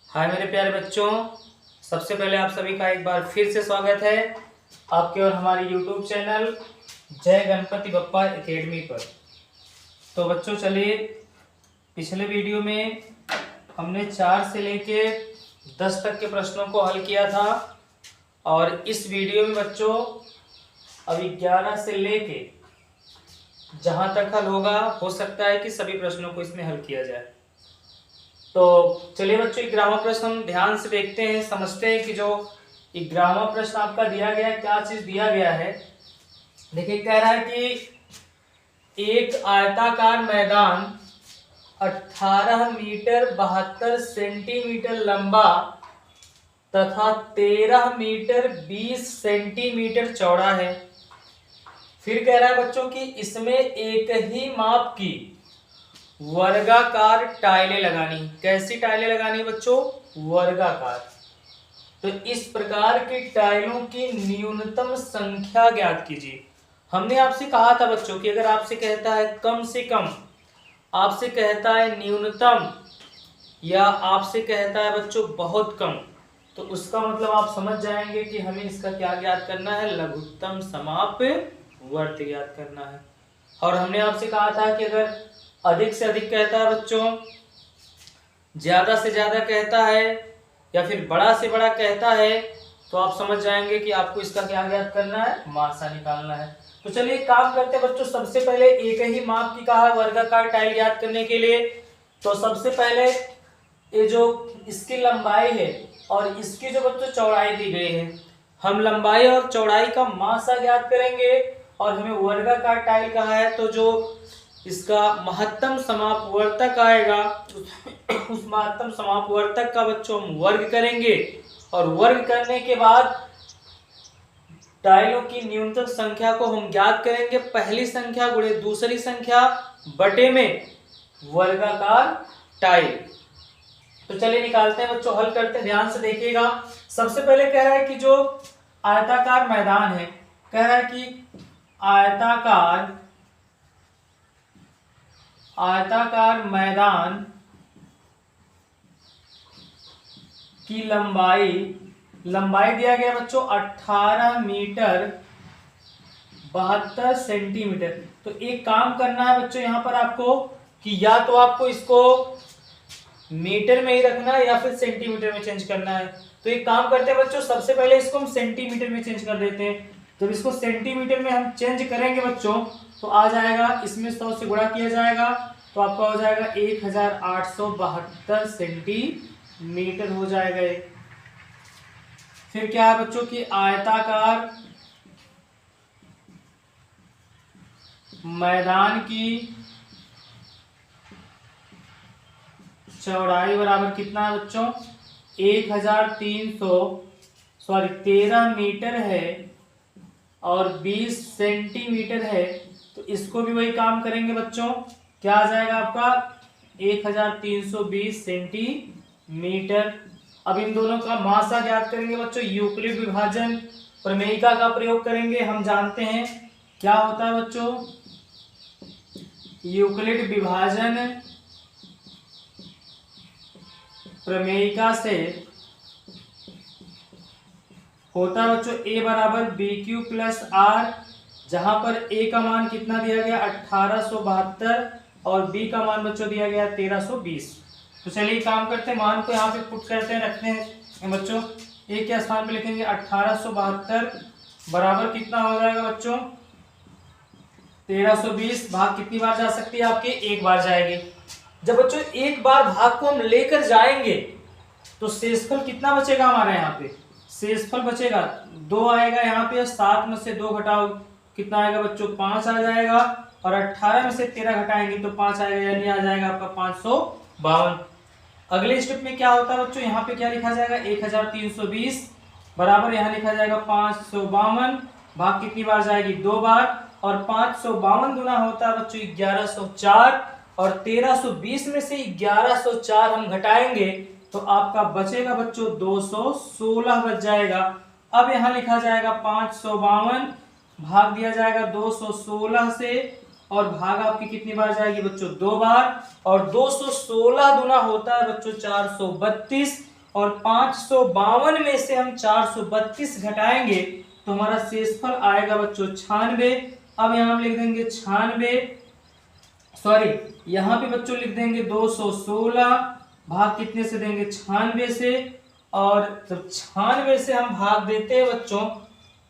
हाय मेरे प्यारे बच्चों, सबसे पहले आप सभी का एक बार फिर से स्वागत है आपके और हमारे YouTube चैनल जय गणपति बप्पा एकेडमी पर। तो बच्चों चलिए, पिछले वीडियो में हमने 4 से लेके 10 तक के प्रश्नों को हल किया था और इस वीडियो में बच्चों अभी 11 से लेके जहां तक हल होगा, हो सकता है कि सभी प्रश्नों को इसमें हल किया जाए। तो चलिए बच्चों, ग्रामर प्रश्न हम ध्यान से देखते हैं, समझते हैं कि जो ग्रामर प्रश्न आपका दिया गया है, क्या चीज दिया गया है। देखिए, कह रहा है कि एक आयताकार मैदान 18 मीटर 72 सेंटीमीटर लंबा तथा 13 मीटर 20 सेंटीमीटर चौड़ा है। फिर कह रहा है बच्चों कि इसमें एक ही माप की वर्गाकार टाइलें लगानी। कैसी टाइलें लगानी बच्चों? वर्गाकार। तो इस प्रकार की टाइलों की न्यूनतम संख्या ज्ञात कीजिए। हमने आपसे कहा था बच्चों कि अगर आपसे कहता है कम से कम, आपसे कहता है न्यूनतम, या आपसे कहता है बच्चों बहुत कम, तो उसका मतलब आप समझ जाएंगे कि हमें इसका क्या ज्ञात करना है, लघुत्तम समाप्य वर्त ज्ञात करना है। और हमने आपसे कहा था कि अगर अधिक से अधिक कहता है बच्चों, ज्यादा से ज्यादा कहता है, या फिर बड़ा से बड़ा कहता है, तो आप समझ जाएंगे कि आपको इसका क्या ज्ञात करना है, मासा निकालना है। तो चलिए एक काम करते हैं बच्चों, सबसे पहले एक ही माप की कहा है वर्गाकार टाइल ज्ञात करने के लिए। तो सबसे पहले ये जो इसकी लंबाई है और इसकी जो बच्चों चौड़ाई दी गई है, हम लंबाई और चौड़ाई का मासा ज्ञात करेंगे। और हमें वर्गाकार टाइल कहा है, तो जो इसका महत्तम समापवर्तक आएगा उस महत्तम समापवर्तक का बच्चों हम वर्ग करेंगे, और वर्ग करने के बाद टाइलों की न्यूनतम संख्या को हम ज्ञात करेंगे। पहली संख्या गुणे दूसरी संख्या बटे में वर्गाकार टाइल। तो चलिए निकालते हैं बच्चों, हल करते हैं, ध्यान से देखिएगा। सबसे पहले कह रहा है कि जो आयताकार मैदान है, कह रहा है कि आयताकार मैदान की लंबाई दिया गया बच्चों 18 मीटर 72 सेंटीमीटर। तो एक काम करना है बच्चों यहाँ पर आपको कि या तो आपको इसको मीटर में ही रखना है या फिर सेंटीमीटर में चेंज करना है। तो एक काम करते हैं बच्चों, सबसे पहले इसको हम सेंटीमीटर में चेंज कर देते हैं। जब इसको सेंटीमीटर में हम चेंज करेंगे बच्चों, तो आ जाएगा, इसमें 100 से गुणा किया जाएगा, तो आपका हो जाएगा 1872 सेंटीमीटर हो जाएगा। फिर क्या है बच्चों की आयताकार मैदान की चौड़ाई बराबर कितना है बच्चों? 13 मीटर है और 20 सेंटीमीटर है। तो इसको भी वही काम करेंगे बच्चों, क्या आ जाएगा आपका 1320 सेंटीमीटर। अब इन दोनों का मासा ज्ञात करेंगे बच्चों, यूक्लिड विभाजन प्रमेयिका का प्रयोग करेंगे। हम जानते हैं क्या होता है बच्चों, यूक्लिड विभाजन प्रमेयिका से होता है बच्चों a बराबर बी क्यू प्लस आर, जहां पर a का मान कितना दिया गया 1872 और b का मान बच्चों दिया गया 1320। तो चलिए काम करते हैं, मान को यहाँ पे पुट करते हैं, रखते हैं बच्चों। a के स्थान पे लिखेंगे 1872 बराबर कितना हो जाएगा बच्चों 1320। भाग कितनी बार जा सकती है आपके? एक बार जाएगी। जब बच्चों एक बार भाग को हम लेकर जाएंगे तो शेषफल कितना बचेगा हमारे यहाँ पे? शेषफल बचेगा 2 आएगा यहाँ पे। 7 में से 2 घटाओ कितना आएगा बच्चों? 5 आ जाएगा। और 18 में से 13 घटाएंगे तो 5 आएगा, यानी आ जाएगा आपका 552। अगले स्टेप में क्या होता है बच्चों, यहाँ पे क्या लिखा जाएगा 1320 बराबर यहाँ लिखा जाएगा 552। भाग कितनी बार जाएगी? 2 बार। और 552 गुना होता है बच्चों 1104, और 1320 में से 1104 हम घटाएंगे तो आपका बचेगा बच्चों 216 बच जाएगा। अब यहाँ लिखा जाएगा 552, भाग दिया जाएगा 216 से, और भाग आपकी कितनी बार जाएगी बच्चों? 2 बार। और 216 गुना होता है बच्चों 432, और 552 में से हम 432 घटाएंगे तो हमारा शेषफल आएगा बच्चों 96। अब यहाँ हम लिख देंगे 96, सॉरी यहाँ पे बच्चों लिख देंगे 216, भाग कितने से देंगे 96 से। और जब 96 से हम भाग देते हैं बच्चों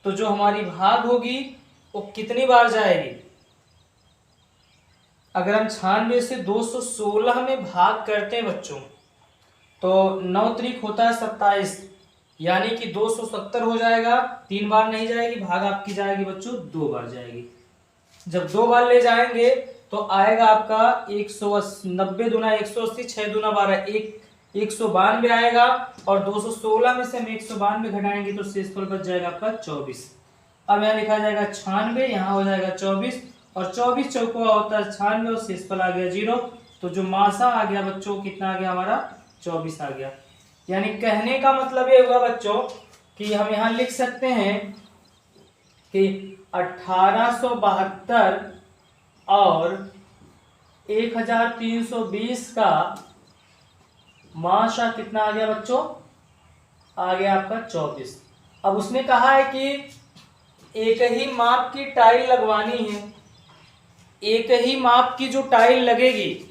तो जो हमारी भाग होगी वो कितनी बार जाएगी, अगर हम 96 से 216 में भाग करते हैं बच्चों तो 9 त्रिक होता है 27, यानी कि 270 हो जाएगा। 3 बार नहीं जाएगी, भाग आपकी जाएगी बच्चों 2 बार जाएगी। जब 2 बार ले जाएंगे तो आएगा आपका 190 दूना 180, 6 दूना 12, 192 आएगा। और 216 में से हम 192 घटाएंगे तो शेषफल बच जाएगा आपका 24। अब यहाँ लिखा जाएगा 96, यहाँ हो जाएगा 24, और 24 चौका होता है 96 और शेषफल आ गया 0। तो जो मासा आ गया बच्चों कितना आ गया हमारा 24 आ गया। यानी कहने का मतलब ये हुआ बच्चों कि हम यहाँ लिख सकते हैं कि 1872 और 1320 का मासा कितना आ गया बच्चों, आ गया आपका 24। अब उसने कहा है कि एक ही माप की टाइल लगवानी है, एक ही माप की जो टाइल लगेगी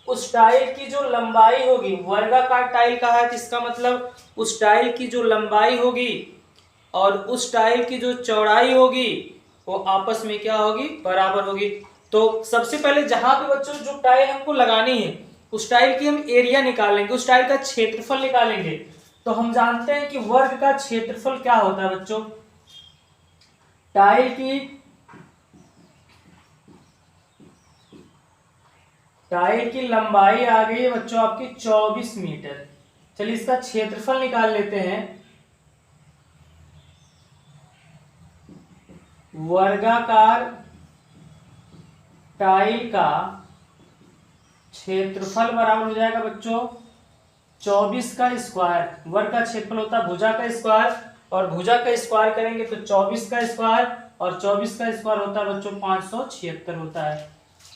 उस टाइल की जो लंबाई होगी, वर्गाकार टाइल कहा है, इसका मतलब उस टाइल की जो लंबाई होगी और उस टाइल की जो चौड़ाई होगी वो आपस में क्या होगी, बराबर होगी। तो सबसे पहले जहां पे बच्चों जो टाइल हमको लगानी है उस टाइल की हम एरिया निकालेंगे, उस टाइल का क्षेत्रफल निकालेंगे। तो हम जानते हैं कि वर्ग का क्षेत्रफल क्या होता है बच्चों, टाइल की लंबाई आ गई है बच्चों आपकी 24 मीटर। चलिए इसका क्षेत्रफल निकाल लेते हैं। वर्गाकार टाइल का क्षेत्रफल बराबर हो जाएगा बच्चों 24 का स्क्वायर। वर्ग का क्षेत्रफल होता है भुजा का स्क्वायर, और भुजा का स्क्वायर करेंगे तो 24 का स्क्वायर, और 24 का स्क्वायर होता है बच्चों 576 होता है।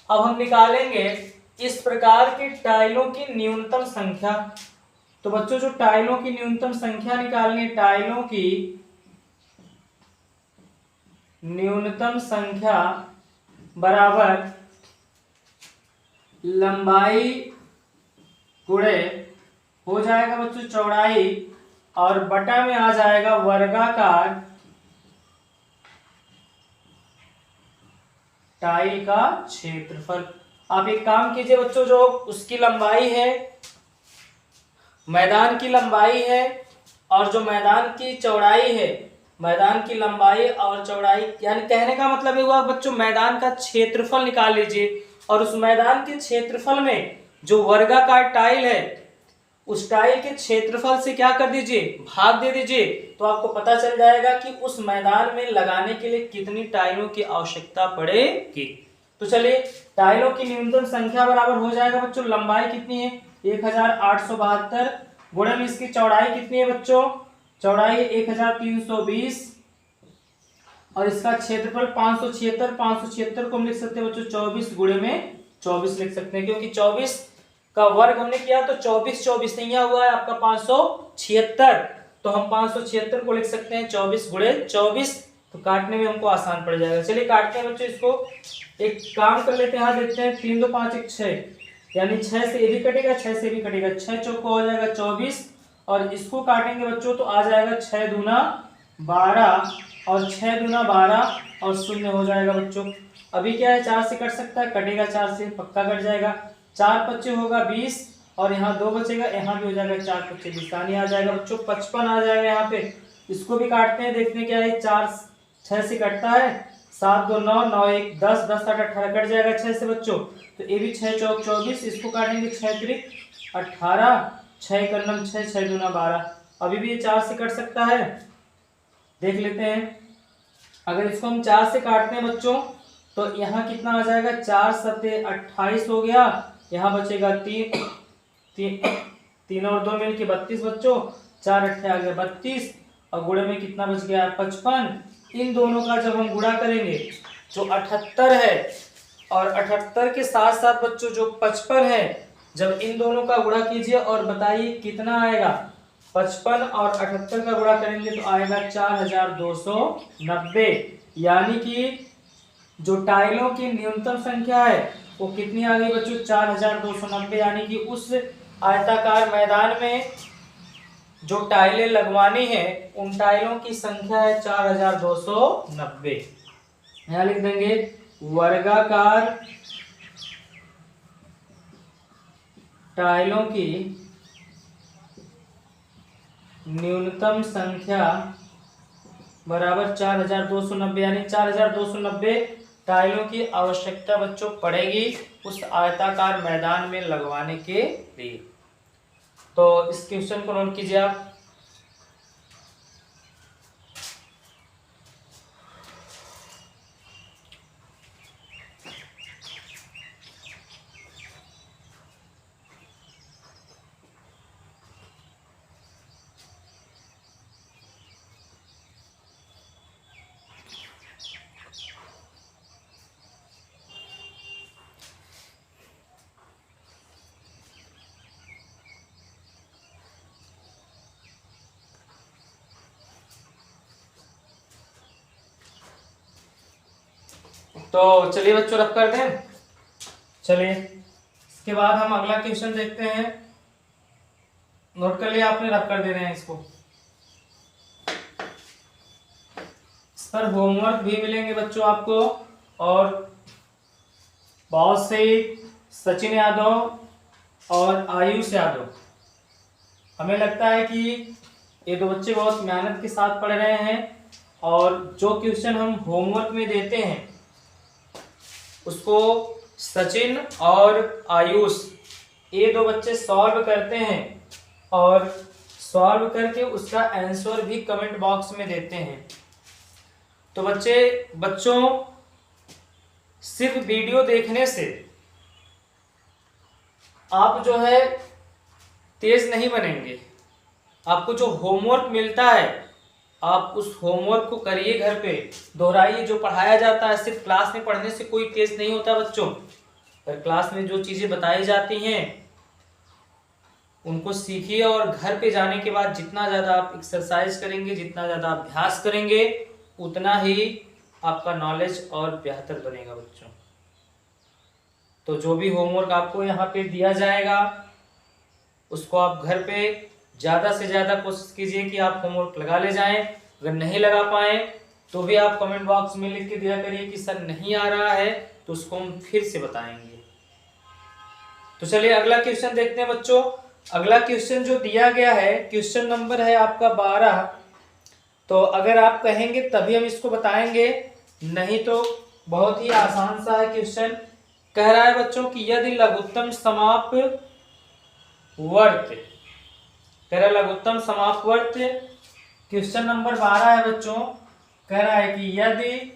अब हम निकालेंगे इस प्रकार की टाइलों की न्यूनतम संख्या। तो बच्चों जो टाइलों की न्यूनतम संख्या निकालनी, टाइलों की न्यूनतम संख्या बराबर लंबाई गुणे हो जाएगा बच्चों चौड़ाई, और बटा में आ जाएगा वर्गाकार टाइल का क्षेत्रफल। आप एक काम कीजिए बच्चों, जो उसकी लंबाई है, मैदान की लंबाई है और जो मैदान की चौड़ाई है, मैदान की लंबाई और चौड़ाई, यानी कहने का मतलब ये हुआ बच्चों मैदान का क्षेत्रफल निकाल लीजिए, और उस मैदान के क्षेत्रफल में जो वर्गाकार टाइल है उस टाइल के क्षेत्रफल से क्या कर दीजिए, भाग दे दीजिए। तो आपको पता चल जाएगा कि उस मैदान में लगाने के लिए कितनी टाइलों की आवश्यकता पड़ेगी। तो चलिए टाइलों की न्यूनतम संख्या बराबर हो जाएगा बच्चों, लंबाई कितनी है 1872 गुणे में इसकी चौड़ाई कितनी है बच्चों, चौड़ाई 1320, और इसका क्षेत्रफल 576। 576 को हम लिख सकते हैं बच्चों 24 गुणे में 24 लिख सकते हैं, क्योंकि 24 का वर्ग हमने किया तो 24 नहीं हुआ है आपका 576, तो हम 576 को लिख सकते हैं 24 गुणे 24। तो काटने में हमको आसान पड़ जाएगा। चलिए काटते हैं बच्चों इसको। एक काम कर लेते हैं, यहाँ देखते हैं 3 2 5 1 6, यानी 6 से ये भी कटेगा 6 से भी कटेगा, 6 चौको हो जाएगा 24, और इसको काटेंगे बच्चों तो आ जाएगा 6 दूना 12, और 6 दूना 12 और शून्य हो जाएगा बच्चों। अभी क्या है 4 से कट सकता है, कटेगा 4 से, पक्का कट जाएगा। 4 5 होगा 20, और यहाँ 2 बचेगा, यहाँ भी हो जाएगा 4 5 20, यानी आ जाएगा बच्चों 55 आ जाएगा यहाँ पे। इसको भी काटते हैं, देखते हैं क्या है, 4 6 से कटता है, 7 2 9 9 1 10 10 8 18 कट जाएगा 6 से बच्चों। तो ये भी 6 चौक 24, इसको काटेंगे 6 त्रिक 18, 6 कलम 6 6 दूना 12, अभी भी ये 4 से कट सकता है, देख लेते हैं। अगर इसको हम 4 से काटते हैं बच्चों तो यहाँ कितना आ जाएगा, 4 सत्ते 28 हो गया, यहाँ बचेगा 3 और 2 मिल के 32 बच्चों, 4 अट्ठे आ गया 32, और गुणे में कितना बच गया 55। इन दोनों का जब हम गुणा करेंगे जो 78 है और 78 के साथ साथ बच्चों जो 55 है, जब इन दोनों का गुणा कीजिए और बताइए कितना आएगा। 55 और 78 का गुणा करेंगे तो आएगा 4290। यानी कि जो टाइलों की न्यूनतम संख्या है वो कितनी आ गई बच्चों? 4290। यानी कि उस आयताकार मैदान में जो टाइलें लगवानी है उन टाइलों की संख्या है 4290। यहां लिख देंगे वर्गाकार टाइलों की न्यूनतम संख्या बराबर 4290। यानी 4290 टाइलों की आवश्यकता बच्चों पड़ेगी उस आयताकार मैदान में लगवाने के लिए। तो इस क्वेश्चन को नोट कीजिए आप। तो चलिए बच्चों रफ कर दें। चलिए इसके बाद हम अगला क्वेश्चन देखते हैं। नोट कर लिया आपने? रफ कर दे रहे हैं इसको। इस पर होमवर्क भी मिलेंगे बच्चों आपको, और बहुत से सचिन यादव और आयुष यादव, हमें लगता है कि ये दो बच्चे बहुत मेहनत के साथ पढ़ रहे हैं और जो क्वेश्चन हम होमवर्क में देते हैं उसको सचिन और आयुष ये दो बच्चे सॉल्व करते हैं और सॉल्व करके उसका आंसर भी कमेंट बॉक्स में देते हैं। तो बच्चों सिर्फ वीडियो देखने से आप जो है तेज नहीं बनेंगे। आपको जो होमवर्क मिलता है आप उस होमवर्क को करिए, घर पे दोहराइए। जो पढ़ाया जाता है सिर्फ क्लास में पढ़ने से कोई तेज नहीं होता बच्चों। पर क्लास में जो चीजें बताई जाती हैं उनको सीखिए, और घर पे जाने के बाद जितना ज्यादा आप एक्सरसाइज करेंगे, जितना ज्यादा अभ्यास करेंगे, उतना ही आपका नॉलेज और बेहतर बनेगा बच्चों। तो जो भी होमवर्क आपको यहाँ पे दिया जाएगा उसको आप घर पे ज्यादा से ज्यादा कोशिश कीजिए कि आप होमवर्क लगा ले जाएं। अगर नहीं लगा पाए तो भी आप कमेंट बॉक्स में लिख के दिया करिए कि सर नहीं आ रहा है, तो उसको हम फिर से बताएंगे। तो चलिए अगला क्वेश्चन देखते हैं बच्चों। अगला क्वेश्चन जो दिया गया है क्वेश्चन नंबर है आपका 12। तो अगर आप कहेंगे तभी हम इसको बताएंगे, नहीं तो बहुत ही आसान सा है क्वेश्चन। कह रहा है बच्चों कि यदि लघुत्तम समापवर्त, कह रहा है लघुत्तम समापवर्त, क्वेश्चन नंबर 12 है बच्चों। कह रहा है कि यदि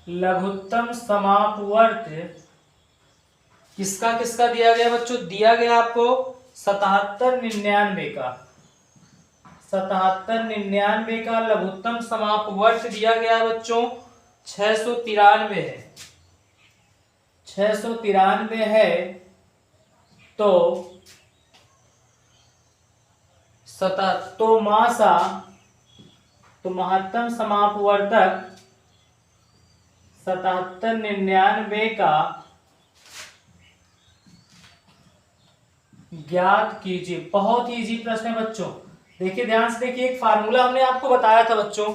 लघुत्तम समापवर्त किसका किसका दिया गया बच्चों? दिया गया आपको 7799 का, 7799 का लघुत्तम समापवर्त दिया गया बच्चों। 693 है, 693 है। तो मासा, तो महत्तम समापवर्तक 7799 का ज्ञात कीजिए। बहुत ही इजी प्रश्न है बच्चों। देखिए ध्यान से देखिए, एक फार्मूला हमने आपको बताया था बच्चों,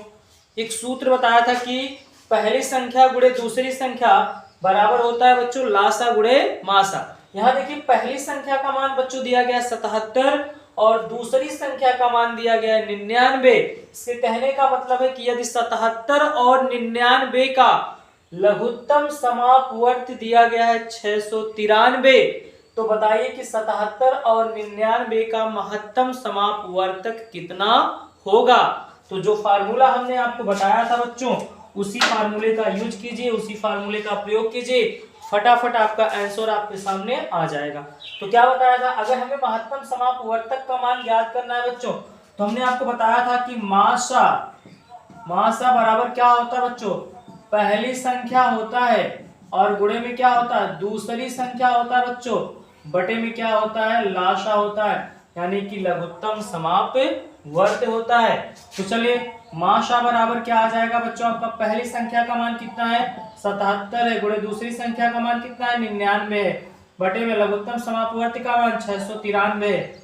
एक सूत्र बताया था कि पहली संख्या गुणे दूसरी संख्या बराबर होता है बच्चों लासा गुणे मासा। यहाँ देखिए पहली संख्या का मान बच्चों दिया गया 77 और दूसरी संख्या का मान दिया गया 99। इसके कहने का मतलब है कि यदि 77 और 99 का लघुत्तम समापवर्त दिया गया है 693, तो बताइए कि 77 और 99 का महत्तम समापवर्तक कितना होगा। तो जो फार्मूला हमने आपको बताया था बच्चों उसी फार्मूले का यूज कीजिए, उसी फार्मूले का प्रयोग कीजिए, फटाफट आपका आंसर आपके सामने आ जाएगा। तो क्या बताया था? अगर हमें महत्तम समापवर्तक का मान ज्ञात करना है बच्चों, तो हमने आपको बताया था कि मासा बराबर क्या होता है बच्चों? पहली संख्या होता है और गुणे में क्या होता है, दूसरी संख्या होता है बच्चों, बटे में क्या होता है, लाशा होता है, यानी कि लघुत्तम समाप्त वर्त होता है। तो चलिए माशा बराबर क्या आ जाएगा बच्चों, आपका पहली संख्या का मान कितना है, 77 है, गुणे दूसरी संख्या का मान कितना है, 99 है, बटे में लघुत्तम समापवर्त का मान 693 है।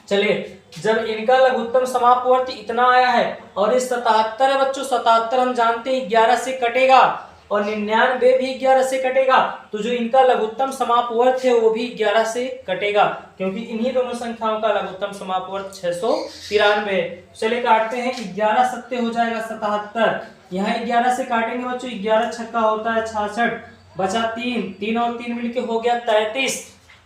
चलिए जब इनका लघुत्तम समापवर्त इतना आया है और इस 77 है बच्चों, 77 हम जानते हैं 11 से कटेगा और 99 भी 11 से कटेगा, तो जो इनका लघुत्तम समापवर्त है वो भी 11 से कटेगा, क्योंकि इन्हीं दोनों संख्याओं का लघुत्तम समापवर्त 693 है। चलिए काटते हैं, 11 सत्ते हो जाएगा 77, यहाँ 11 से काटेंगे बच्चों, 11 छक्का होता है 66, बचा 3, 3 और 3 मिलके हो गया 33,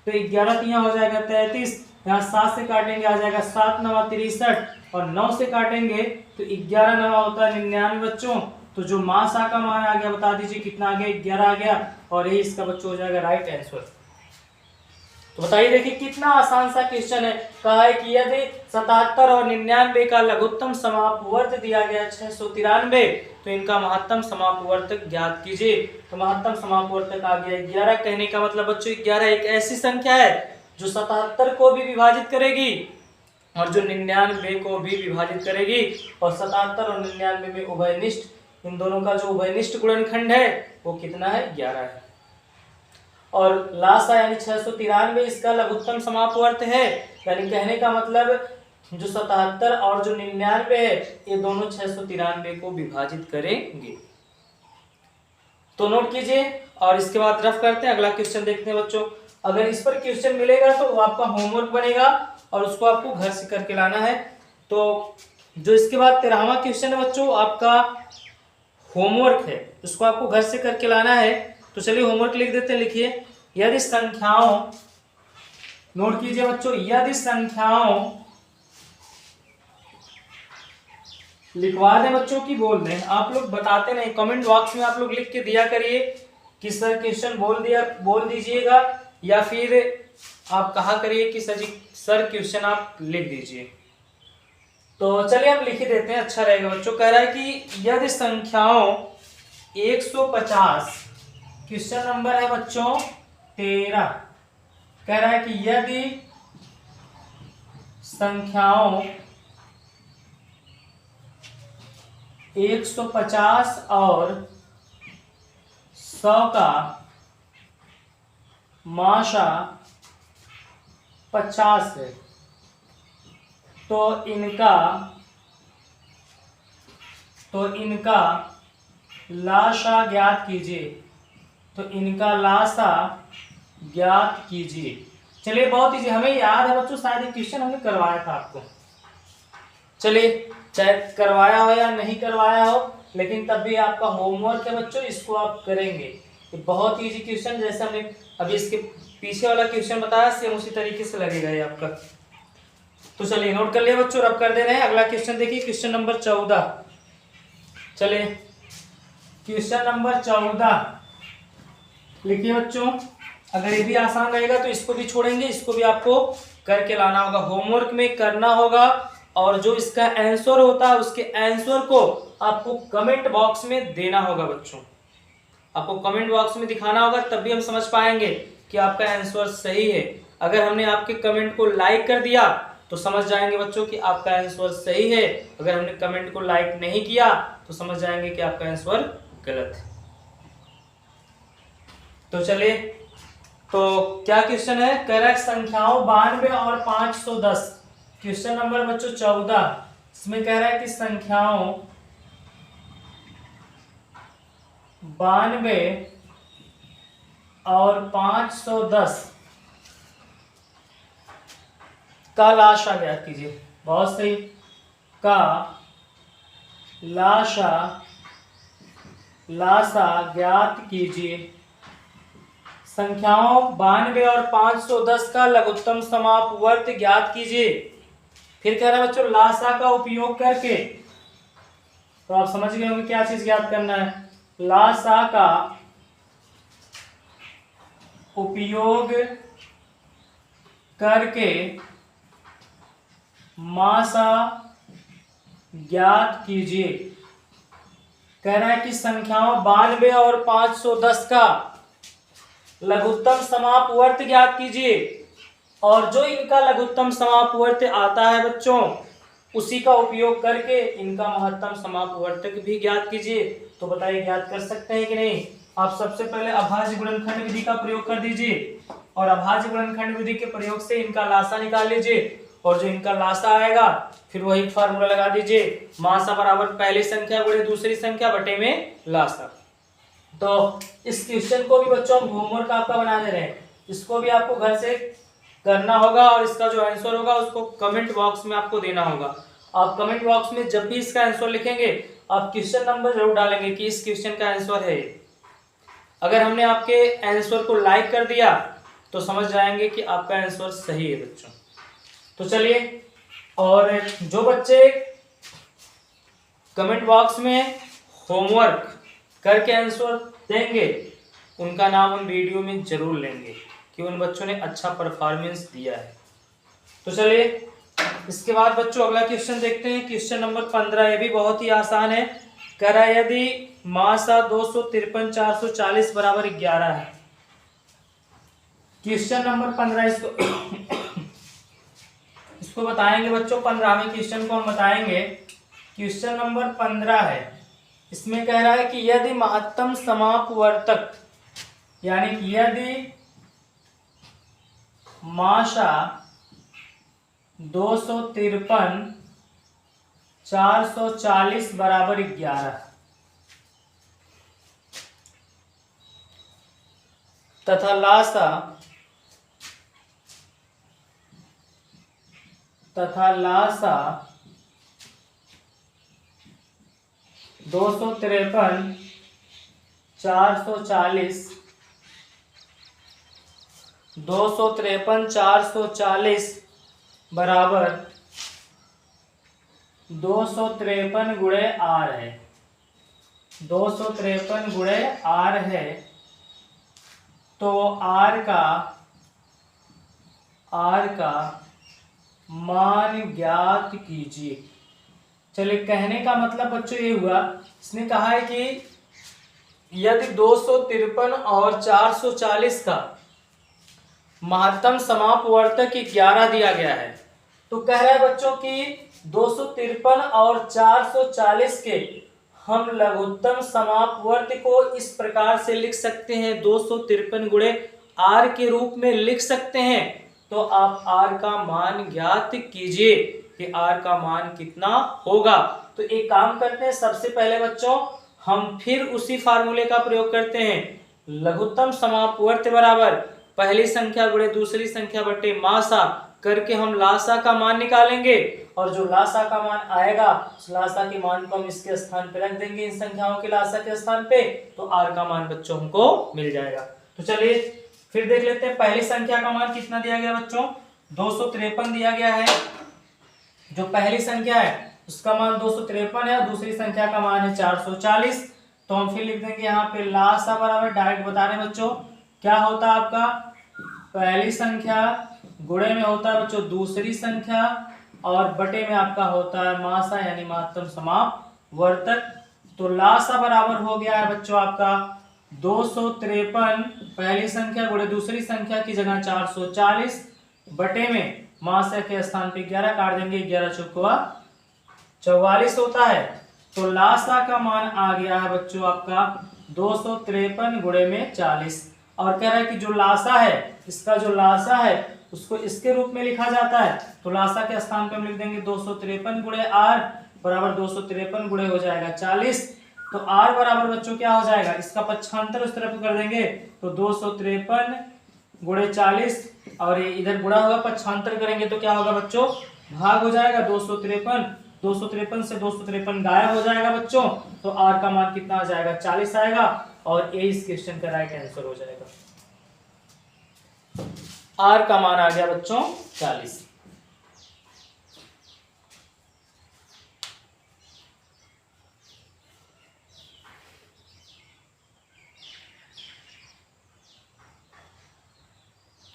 तो 11 तिया हो जाएगा 33, यहाँ 7 से काटेंगे आ जाएगा 7 नवा 63 और 9 से काटेंगे तो 11 नवा होता है 99 बच्चों। तो जो मासा का मान आ गया बता दीजिए कितना आ गया, 11 आ गया, और यही इसका बच्चों हो जाएगा राइट आंसर। तो बताइए देखिए कितना आसान सा क्वेश्चन है। कहा है कि यदि 77 और 99 का लघुत्तम समापवर्त दिया गया 693, तो इनका महत्तम समापवर्तक ज्ञात कीजिए। तो महत्तम समापवर्तक आ गया 11। कहने का मतलब बच्चों 11 एक ऐसी संख्या है जो 77 को भी विभाजित करेगी और जो 99 को भी विभाजित करेगी, और 77 और 99 में उभयनिष्ठ, इन दोनों का जो उभयनिष्ठ गुणनखंड है वो कितना है, 11 है। और लासा यानी 693 इसका लघुत्तम समापवर्त है, यानी कहने का मतलब जो 77 और जो 99 है ये दोनों 693 को विभाजित करेंगे। तो नोट कीजिए और इसके बाद रफ करते हैं, अगला क्वेश्चन देखते हैं बच्चों। अगर इस पर क्वेश्चन मिलेगा तो वो आपका होमवर्क बनेगा और उसको आपको घर से करके लाना है। तो जो इसके बाद 13वां क्वेश्चन है बच्चों आपका होमवर्क है, उसको आपको घर से करके लाना है। तो चलिए होमवर्क लिख देते हैं, लिखिए यदि संख्याओं, नोट कीजिए बच्चों, यदि संख्याओं, लिखवा दें बच्चों की बोल दें, आप लोग बताते नहीं, कमेंट बॉक्स में आप लोग लिख के दिया करिए कि सर क्वेश्चन बोल दीजिएगा, या फिर आप कहा करिए कि सर क्वेश्चन आप लिख दीजिए। तो चलिए हम लिख ही देते हैं, अच्छा रहेगा बच्चों। कह रहा है कि यदि संख्याओं 150, क्वेश्चन नंबर है बच्चों 13, कह रहा है कि यदि संख्याओं 150 और 100 का माशा 50 है, तो इनका लाशा ज्ञात कीजिए। तो इनका लाशा ज्ञात कीजिए। चलिए बहुत इजी, हमें याद है बच्चों, शायद ये क्वेश्चन हमने करवाया था आपको। चलिए चाहे करवाया हो या नहीं करवाया हो, लेकिन तब भी आपका होमवर्क है बच्चों, इसको आप करेंगे। ये बहुत इजी क्वेश्चन, जैसे हमने अभी इसके पीछे वाला क्वेश्चन बताया सेम उसी तरीके से लगेगा ये आपका। तो चलिए नोट कर लिया बच्चों, रब कर दे रहे हैं। अगला क्वेश्चन देखिए, क्वेश्चन नंबर 14। चलिए क्वेश्चन नंबर 14 लिखिए बच्चों। अगर ये भी आसान रहेगा तो इसको भी छोड़ेंगे, इसको भी आपको करके लाना होगा, होमवर्क में करना होगा, और जो इसका आंसर होता है उसके आंसर को आपको कमेंट बॉक्स में देना होगा बच्चों। आपको कमेंट बॉक्स में दिखाना होगा, तब भी हम समझ पाएंगे कि आपका आंसर सही है। अगर हमने आपके कमेंट को लाइक कर दिया तो समझ जाएंगे बच्चों कि आपका आंसर सही है, अगर हमने कमेंट को लाइक नहीं किया तो समझ जाएंगे कि आपका आंसर गलत है। तो चलिए, तो क्या क्वेश्चन है, कह रहा है संख्याओं 92 और 510, क्वेश्चन नंबर बच्चों 14, इसमें कह रहा है कि संख्याओं 92 और 510 का लाशा ज्ञात कीजिए। बहुत सही, का लाशा ज्ञात कीजिए। संख्याओं 92 और 510 का लघुत्तम समापवर्त ज्ञात कीजिए। फिर कह रहा है बच्चों लाशा का उपयोग करके, तो आप समझ गए होंगे क्या चीज ज्ञात करना है। लाशा का उपयोग करके माशा ज्ञात कीजिए। कह रहा है कि संख्याओं 92 और 510 का लघुत्तम समापवर्त ज्ञात कीजिए, और जो इनका लघुत्तम समापवर्त आता है बच्चों उसी का उपयोग करके इनका महत्तम समापवर्तक भी ज्ञात कीजिए। तो बताइए ज्ञात कर सकते हैं कि नहीं। आप सबसे पहले अभाज्य गुणनखंड विधि का प्रयोग कर दीजिए, और अभाज्य गुणनखंड विधि के प्रयोग से इनका लासा निकाल लीजिए, और जो इनका लासा आएगा फिर वही फार्मूला लगा दीजिए, मासा बराबर पहली संख्या गुणे दूसरी संख्या बटे में लासा। तो इस क्वेश्चन को भी बच्चों हम होमवर्क आपका बना दे रहे हैं, इसको भी आपको घर से करना होगा, और इसका जो आंसर होगा उसको कमेंट बॉक्स में आपको देना होगा। आप कमेंट बॉक्स में जब भी इसका आंसर लिखेंगे आप क्वेश्चन नंबर जरूर डालेंगे कि इस क्वेश्चन का आंसर है। अगर हमने आपके आंसर को लाइक कर दिया तो समझ जाएंगे कि आपका आंसर सही है बच्चों। तो चलिए, और जो बच्चे कमेंट बॉक्स में होमवर्क करके आंसर देंगे उनका नाम हम वीडियो में जरूर लेंगे कि उन बच्चों ने अच्छा परफॉर्मेंस दिया है। तो चलिए इसके बाद बच्चों अगला क्वेश्चन देखते हैं, क्वेश्चन नंबर 15। ये भी बहुत ही आसान है। कह रहा है यदि मासा 253 440 बराबर 11 है। क्वेश्चन नंबर 15 इसको बताएंगे बच्चों। 15वें क्वेश्चन को हम बताएंगे। क्वेश्चन नंबर 15 है, इसमें कह रहा है कि यदि महत्तम समापवर्तक यानी कि यदि माशा 253 440 बराबर 11 तथा लासा 253 440 बराबर 253 गुणे आर है। 253 गुणे आर है, तो आर का मान ज्ञात कीजिए। चलिए, कहने का मतलब बच्चों ये हुआ, इसने कहा है कि यदि 253 और 440 का महत्तम समापवर्तक 11 दिया गया है, तो कह रहा है बच्चों कि 253 और 440 के हम लघुत्तम समापवर्त को इस प्रकार से लिख सकते हैं, 253 गुणे आर के रूप में लिख सकते हैं। तो आप आर का मान ज्ञात कीजिए कि आर का मान कितना होगा। तो एक काम करते हैं, सबसे पहले बच्चों हम फिर उसी फार्मूले का प्रयोग करते हैं, लघुत्तम समापवर्त बराबर पहली संख्या गुणे दूसरी संख्या बटे मासा करके हम लासा का मान निकालेंगे, और जो लासा का मान आएगा उस लासा के मान को हम इसके स्थान पे रख देंगे, इन संख्याओं के लासा के स्थान पे, तो आर का मान बच्चों हमको मिल जाएगा। तो चलिए फिर देख लेते हैं, पहली संख्या का मान कितना दिया गया बच्चों, 253 दिया गया है। जो पहली संख्या है उसका मान 253 है, दूसरी संख्या का मान है 440। तो हम फिर लिख देंगे यहाँ पे लासा बराबर, डायरेक्ट बता रहे हैं बच्चों, क्या होता है आपका पहली संख्या गुणे में होता है बच्चों दूसरी संख्या, और बटे में आपका होता है मासा यानी महत्तम समापवर्तक। तो लासा बराबर हो गया है बच्चों आपका 253 पहली संख्या गुणे दूसरी संख्या की जगह 440 बटे में मासा के स्थान पे 11 काट देंगे, 11 चौका 44 होता है। तो लासा का मान आ गया है बच्चों आपका 253 गुणे में 40। और कह रहा है कि जो लासा है, इसका जो लासा है उसको इसके रूप में लिखा जाता है, तो लासा के स्थान पे हम लिख देंगे 253 गुणे आर बराबर 253 गुणे हो जाएगा 40। तो आर बराबर बच्चों क्या हो जाएगा, इसका पक्षांतर उस तरफ कर देंगे तो 253 गुणे 40, और ये इधर गुणा होगा, पक्षांतर करेंगे तो क्या होगा बच्चों, भाग हो जाएगा 253 से 253 गायब हो जाएगा बच्चों। तो आर का मान कितना आ जाएगा, 40 आएगा, और ये इस क्वेश्चन का राइट आंसर हो जाएगा। आर का मान आ गया बच्चों 40।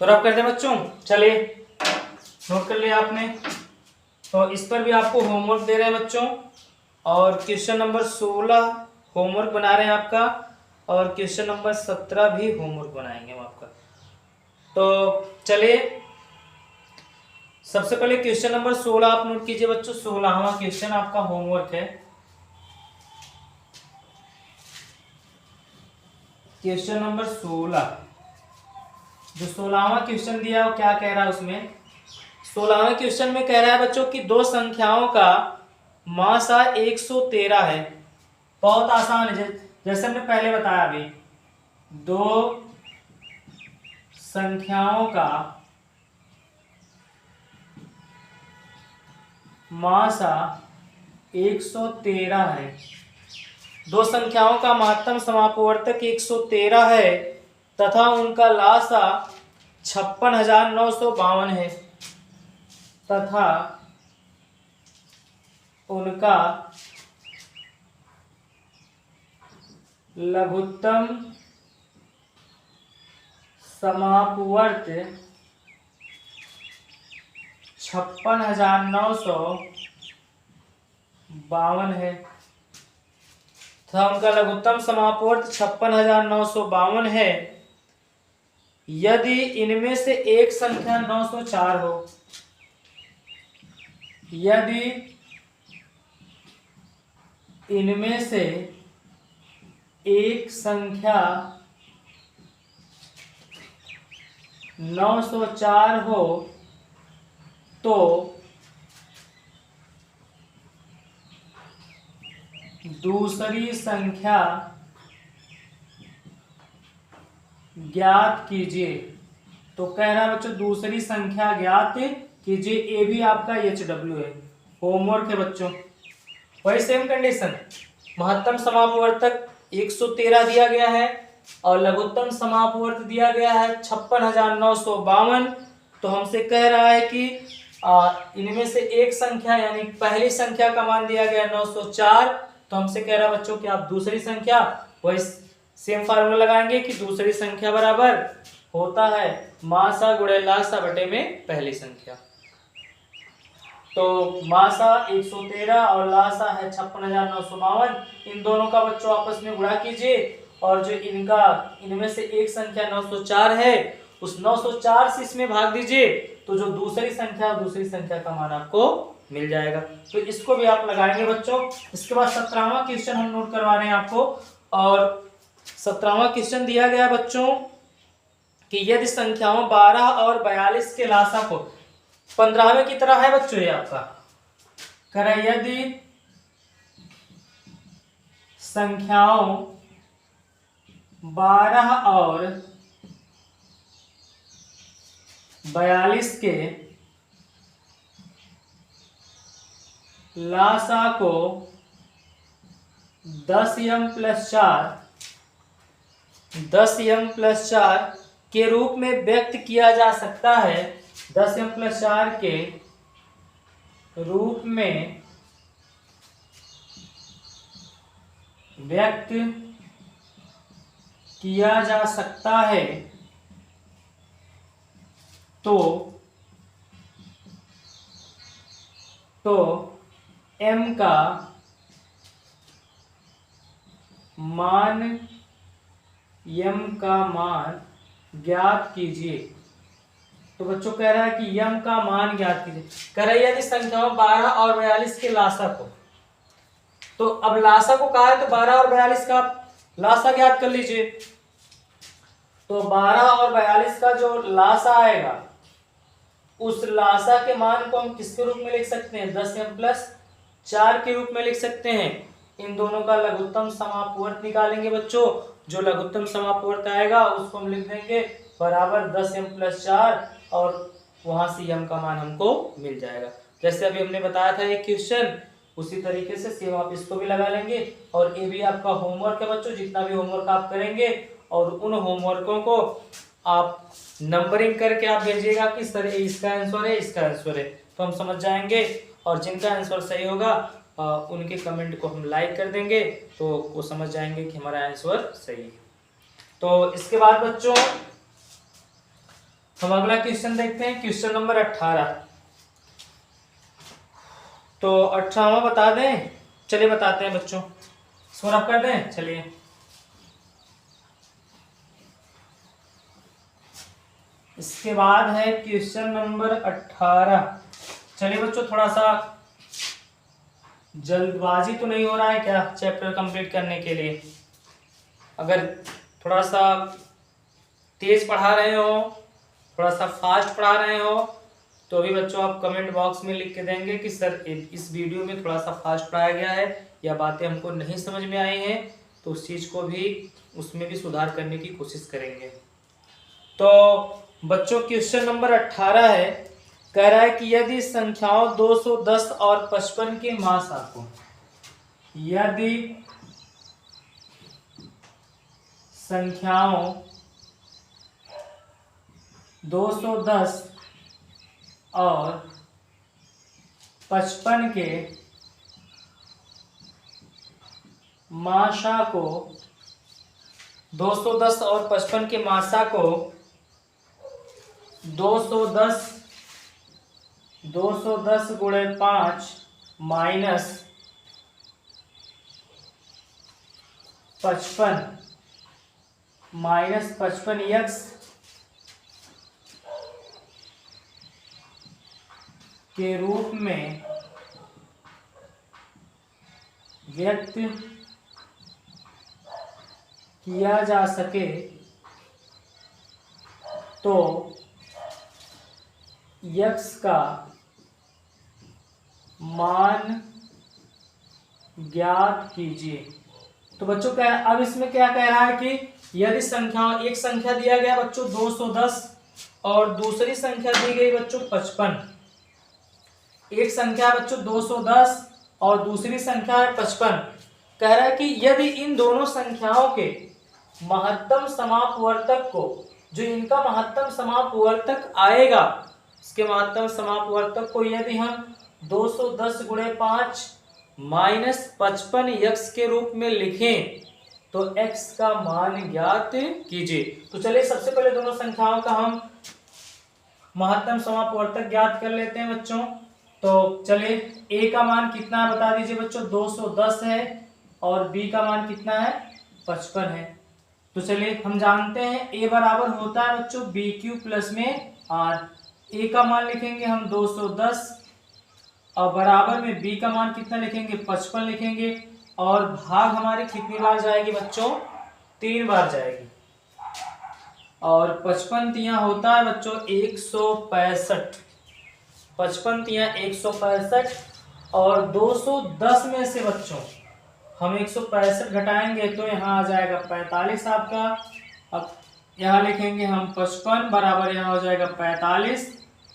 तो रब करते हैं बच्चों, चलिए नोट कर लिया आपने। तो इस पर भी आपको होमवर्क दे रहे हैं बच्चों, और क्वेश्चन नंबर 16 होमवर्क बना रहे हैं आपका, और क्वेश्चन नंबर 17 भी होमवर्क बनाएंगे हम आपका। तो चलिए सबसे पहले क्वेश्चन नंबर 16 आप नोट कीजिए बच्चों। 16वां क्वेश्चन आपका होमवर्क है। क्वेश्चन नंबर 16, जो 16वां क्वेश्चन दिया है वो क्या कह रहा है उसमें। 16वें क्वेश्चन में कह रहा है बच्चों कि दो संख्याओं का मासा 113 है। बहुत आसान है, जैसे हमने पहले बताया अभी, दो संख्याओं का मासा 113 है। दो संख्याओं का महत्तम समापवर्तक 113 है तथा उनका लासा 56,952 है तथा उनका लघुत्तम समापवर्त 56,952 है तथा उनका लघुत्तम समापवर्त 56,952 है यदि इनमें से एक संख्या 904 हो। यदि इनमें से एक संख्या 904 हो तो दूसरी संख्या ज्ञात कीजिए। तो कह रहा है बच्चों दूसरी संख्या ज्ञात कीजिए। ए भी आपका HW है, होमवर्क है बच्चों। वही सेम कंडीशन, महत्तम समापवर्तक 113 दिया गया है और लघुत्तम समापवर्त दिया गया है 56,952। तो हमसे कह रहा है कि इनमें से एक संख्या यानी पहली संख्या का मान दिया गया 904। तो हमसे कह रहा है बच्चों कि आप दूसरी संख्या, वही सेम फार्मूला लगाएंगे कि दूसरी संख्या बराबर होता है मासा गुणे लासा बटे में पहली संख्या। तो मासा 113 और लासा है 56,952। इन दोनों का बच्चों आपस में गुणा कीजिए और जो इनमें से एक संख्या 904 है उस 904 से इसमें भाग दीजिए तो जो दूसरी संख्या का मान आपको मिल जाएगा। तो इसको भी आप लगाएंगे बच्चों। इसके बाद 17वां क्वेश्चन हम नोट करवा रहे हैं आपको, और 17वां क्वेश्चन दिया गया बच्चों कि यदि संख्याओं 12 और 42 के लासा को, 15वें की तरह है बच्चों ये आपका, करें यदि संख्याओं 12 और 42 के लासा को 10m+4 के रूप में व्यक्त किया जा सकता है। 10m+4 के रूप में व्यक्त किया जा सकता है तो m का मान ज्ञात कीजिए। तो बच्चों कह रहा है कि m का मान ज्ञात कीजिए। कह रहा है यदि संख्याओं 12 और 42 के लासा को, तो अब लासा को कहा है तो 12 और 42 का लासा ज्ञात कर लीजिए। तो 12 और 42 का जो लासा आएगा उस लासा के मान को हम किसके रूप में लिख सकते हैं, 10m+4 के रूप में लिख सकते हैं। इन दोनों का लघुत्तम समापवर्त निकालेंगे बच्चों। जो लघुत्तम समापवर्त आएगा उसको हम लिख देंगे बराबर 10m+4 और वहां से m का मान हमको मिल जाएगा। जैसे अभी हमने बताया था एक क्वेश्चन, उसी तरीके से सेम आप इसको भी लगा लेंगे। और ये भी आपका होमवर्क है बच्चों। जितना भी होमवर्क आप करेंगे और उन होमवर्कों को आप नंबरिंग करके आप भेजिएगा कि सर इसका आंसर है, इसका आंसर है, तो हम समझ जाएंगे। और जिनका आंसर सही होगा उनके कमेंट को हम लाइक कर देंगे तो वो समझ जाएंगे कि हमारा आंसर सही है। तो इसके बाद बच्चों हम अगला क्वेश्चन देखते हैं, क्वेश्चन नंबर 18। तो 18वां बता दें, चलिए बताते हैं बच्चों। इसको रफ कर दें। चलिए इसके बाद है क्वेश्चन नंबर 18। चलिए बच्चों, थोड़ा सा जल्दबाजी तो नहीं हो रहा है क्या चैप्टर कंप्लीट करने के लिए? अगर थोड़ा सा तेज पढ़ा रहे हो, थोड़ा सा फास्ट पढ़ा रहे हो, तो भी बच्चों आप कमेंट बॉक्स में लिख के देंगे कि सर इस वीडियो में थोड़ा सा फास्ट पढ़ाया गया है या बातें हमको नहीं समझ में आई हैं, तो उस चीज़ को भी उसमें भी सुधार करने की कोशिश करेंगे। तो बच्चों क्वेश्चन नंबर 18 है, कह रहा है कि यदि संख्याओं 210 और 55 के मासा को, यदि संख्याओं 210 और 55 के मासा को, 210 और 55 के मासा को 210 गुणे 5 माइनस 55 यक्स के रूप में व्यक्त किया जा सके तो यक्स का मान ज्ञात कीजिए। तो बच्चों क्या, अब इसमें क्या कह रहा है कि यदि संख्या, एक संख्या दिया गया बच्चों 210 और दूसरी संख्या दी गई बच्चों 55। एक संख्या बच्चों 210 और दूसरी संख्या है 55। कह रहा है कि यदि इन दोनों संख्याओं के महत्तम समापवर्तक को, जो इनका महत्तम समापवर्तक आएगा, इसके महत्तम समापवर्तक को यदि हम 210 गुणे 5 माइनस 55 यक्स के रूप में लिखें तो x का मान ज्ञात कीजिए। तो चलिए सबसे पहले दोनों संख्याओं का हम महत्तम समापवर्तक ज्ञात कर लेते हैं बच्चों। तो चलिए a का मान कितना है बता दीजिए बच्चों, 210 है, और b का मान कितना है, 55 है। तो चलिए हम जानते हैं a बराबर होता है बच्चों bq प्लस में r। a का मान लिखेंगे हम 210 और बराबर में b का मान कितना लिखेंगे, 55 लिखेंगे, और भाग हमारी कितनी बार जाएगी बच्चों, 3 बार जाएगी। और 55 तिया होता है बच्चों 165, 55 तिया 165, और 210 में से बच्चों हम 165 घटाएंगे तो यहाँ आ जाएगा 45 आपका। अब यहाँ लिखेंगे हम 55 बराबर यहाँ हो जाएगा 45,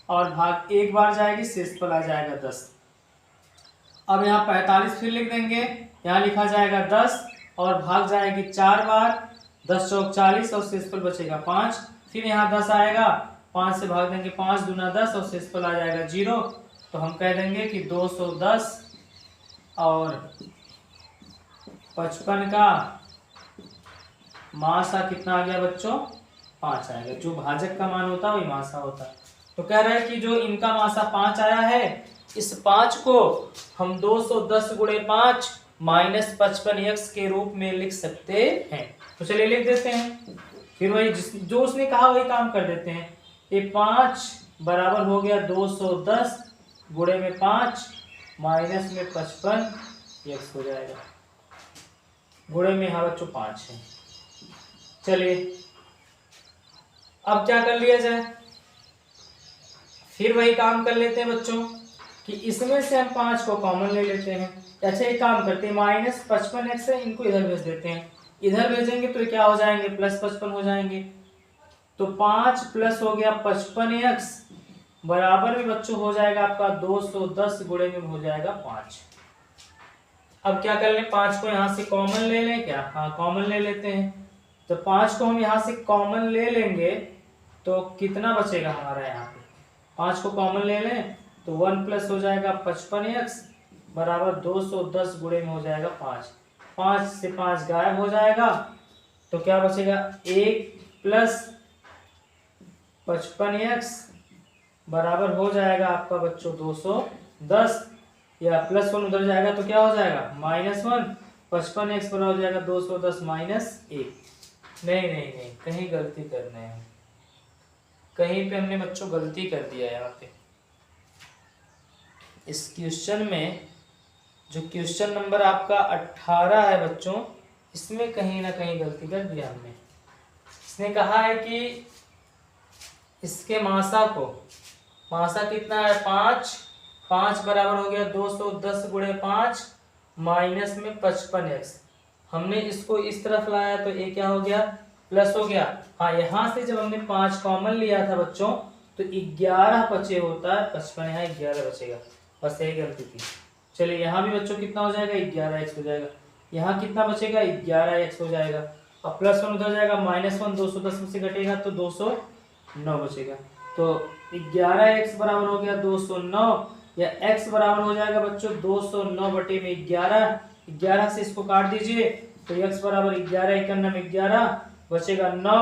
और भाग एक बार जाएगी, शेषफल आ जाएगा 10। अब यहाँ 45 फिर लिख देंगे, यहाँ लिखा जाएगा 10, और भाग जाएगी 4 बार, 10 चौक 40, और शेषफल बचेगा 5। फिर यहाँ 10 आएगा, 5 से भाग देंगे, 5 दूना 10, और शेषफल आ जाएगा 0। तो हम कह देंगे कि 210 और 55 का मासा कितना आ गया बच्चों, 5 आएगा। जो भाजक का मान होता है वही मासा होता है। तो कह रहा है कि जो इनका मासा 5 आया है, इस 5 को हम 210 गुणे 5 माइनस 55 यक्स के रूप में लिख सकते हैं। तो चलिए लिख देते हैं, फिर वही जो उसने कहा वही काम कर देते हैं। ये 5 बराबर हो गया 210 गुणे में 5 माइनस में 55 यक्स हो जाएगा, गुणे में यहाँ बच्चों 5 है। चलिए अब क्या कर लिया जाए, फिर वही काम कर लेते हैं बच्चों कि इसमें से हम 5 को कॉमन ले लेते हैं। अच्छा एक काम करते हैं, माइनस 55 एक्स है, इनको इधर भेज देते हैं। इधर भेजेंगे तो क्या हो जाएंगे, प्लस 55 हो जाएंगे। तो 5 प्लस हो गया 55 एक्स बराबर में बच्चों हो जाएगा आपका 210 गुणे में हो जाएगा 5। अब क्या कर लें, 5 को यहाँ से कॉमन ले लें क्या, हाँ कॉमन ले लेते हैं। तो 5 को हम यहाँ से कॉमन ले लेंगे तो कितना बचेगा हमारा, यहाँ पे 5 को कॉमन ले लें तो 1 प्लस हो जाएगा 55x बराबर 210 गुणे में हो जाएगा 5। 5 से 5 गायब हो जाएगा, तो क्या बचेगा 1 प्लस 55x बराबर हो जाएगा आपका बच्चों 210, या प्लस 1 उधर जाएगा तो क्या हो जाएगा -1, 55x बराबर हो जाएगा 210 माइनस 1। नहीं नहीं नहीं, कहीं गलती कर रहे हैं, कहीं पे हमने बच्चों गलती कर दिया यहाँ पे। इस क्वेश्चन में जो क्वेश्चन नंबर आपका 18 है बच्चों, इसमें कहीं ना कहीं गलती कर दिया हमने। इसने कहा है कि इसके मासा को, मासा कितना है 5, 5 बराबर हो गया 210 गुणे 5 माइनस में 55x। हमने इसको इस तरफ लाया तो ये क्या हो गया, प्लस हो गया। हाँ, यहाँ से जब हमने 5 कॉमन लिया था बच्चों तो 11 बचे होता है, 55 यहाँ 11 बचेगा, बस यही गलती थी। चलिए यहाँ भी बच्चों कितना हो जाएगा, 11x हो जाएगा। यहाँ कितना बचेगा, 11x हो जाएगा। अब प्लस 1 उधर जाएगा, माइनस 1 210 में से घटेगा तो 209 बचेगा। तो 11x बराबर हो गया 209, या x बराबर हो जाएगा बच्चों 209 बटे में 11। 11 से इसको काट दीजिए तो x बराबर 11 91 में 11 बचेगा 9,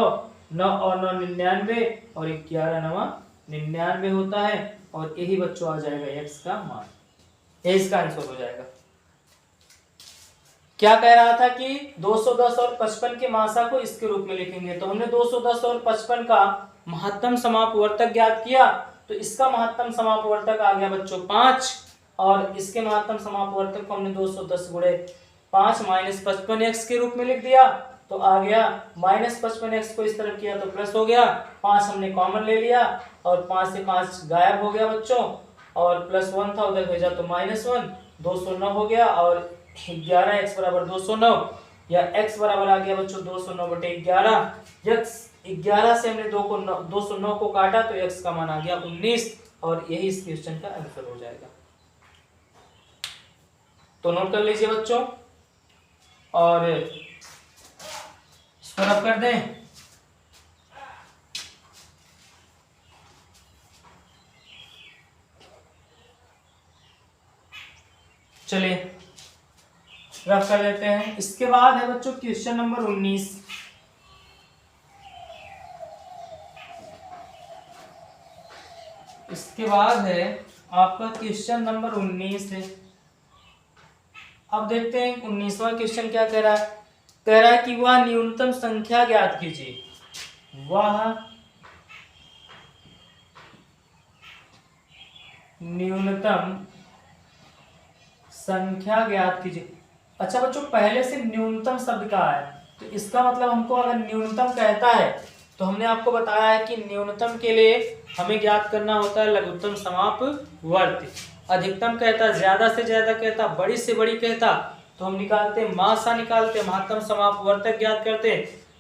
9 और 9 99, और 11 9 99 होता है। और यही बच्चों आ जाएगा x का मान, ये इसका आंसर हो जाएगा। क्या कह रहा था कि 210 और 55 के मासा को इसके रूप में लिखेंगे, तो हमने 210 और 55 का महत्तम समापवर्तक ज्ञात किया, तो इसका महत्तम समापवर्तक आ गया बच्चों 5, और इसके महत्तम समापवर्तक को हमने 210 गुणे 5 माइनस 55x के रूप में लिख दिया, तो आ गया माइनस 55x को इस तरफ किया तो प्लस हो गया, 5 हमने कॉमन ले लिया और 5 से 5 गायब हो गया बच्चों, और प्लस 1 था उधर भेजा तो माइनस 1, 209 हो गया, और 11x बराबर 209, या x बराबर आ गया बच्चों 209 बटे 11। x 11 से हमने 209 को काटा तो x का मान आ गया 19, और यही इस क्वेश्चन का आंसर हो जाएगा। तो नोट कर लीजिए बच्चों और इसको रब कर दें। चलिए रफ कर लेते हैं। इसके बाद है बच्चों क्वेश्चन नंबर 19। इसके बाद है आपका क्वेश्चन नंबर 19 है। अब देखते हैं 19वां क्वेश्चन क्या कह रहा है। कह रहा है कि वह न्यूनतम संख्या ज्ञात कीजिए, वह न्यूनतम संख्या ज्ञात कीजिए। अच्छा बच्चों, पहले से न्यूनतम शब्द का है, तो इसका मतलब हमको अगर न्यूनतम कहता है तो हमने आपको बताया है कि न्यूनतम के लिए हमें ज्ञात करना होता है लघुत्तम समापवर्ती। अधिकतम कहता, ज्यादा से ज्यादा कहता, बड़ी से बड़ी कहता, तो हम निकालते मासा निकालते, महत्तम समापवर्तक ज्ञात करते।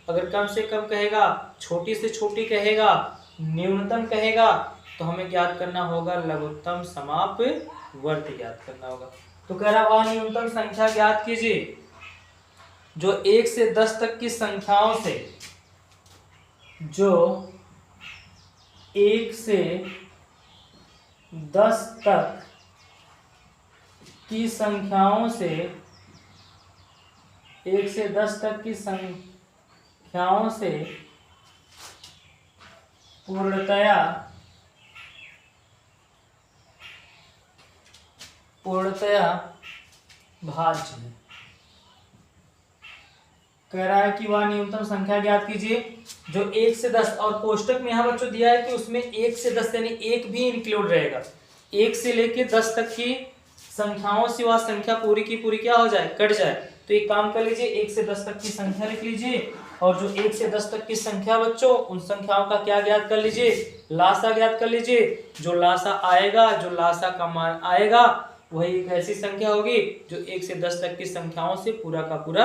अगर कम से कम कहेगा, छोटी से छोटी कहेगा, न्यूनतम कहेगा, तो हमें ज्ञात करना होगा लघुत्तम समापवर्ती ज्ञात करना होगा। तो कह रहा वह न्यूनतम संख्या ज्ञात कीजिए जो 1 से 10 तक की संख्याओं से, जो 1 से 10 तक की संख्याओं से, 1 से 10 तक की संख्याओं से पूर्णतया भाज्य है। कह रहा है कि वह न्यूनतम संख्या ज्ञात कीजिए जो 1 से 10, और कोष्टक में यहाँ बच्चों दिया है कि उसमें 1 से 10 यानी 1 भी इंक्लूड रहेगा। 1 से लेके 10 तक की संख्याओं से वह संख्या पूरी की पूरी क्या हो जाए, कट जाए। तो एक काम कर लीजिए, 1 से 10 तक की संख्या लिख लीजिए, और जो 1 से 10 तक की संख्या बच्चों, उन संख्याओं का क्या ज्ञात कर लीजिए, लासा ज्ञात कर लीजिए। जो लासा आएगा, जो लासा का मान आएगा, वही एक ऐसी संख्या होगी जो 1 से 10 तक की संख्याओं से पूरा का पूरा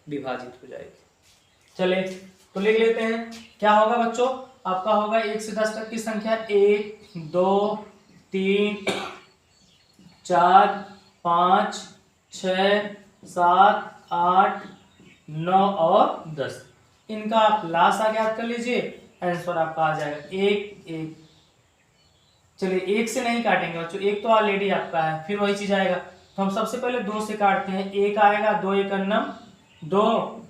विभाजित हो जाएगी। चलिए तो लिख लेते हैं। क्या होगा बच्चों, आपका होगा 1 से 10 तक की संख्या 1 2 3 4 5 6 7 8 9 और 10। इनका आप लासा ज्ञात कर लीजिए, आंसर आपका आ जाएगा 1 1। चलिए 1 से नहीं काटेंगे बच्चों, 1 तो ऑलरेडी आपका है, फिर वही चीज आएगा। तो हम सबसे पहले 2 से काटते हैं। 1 आएगा, 2 1 2,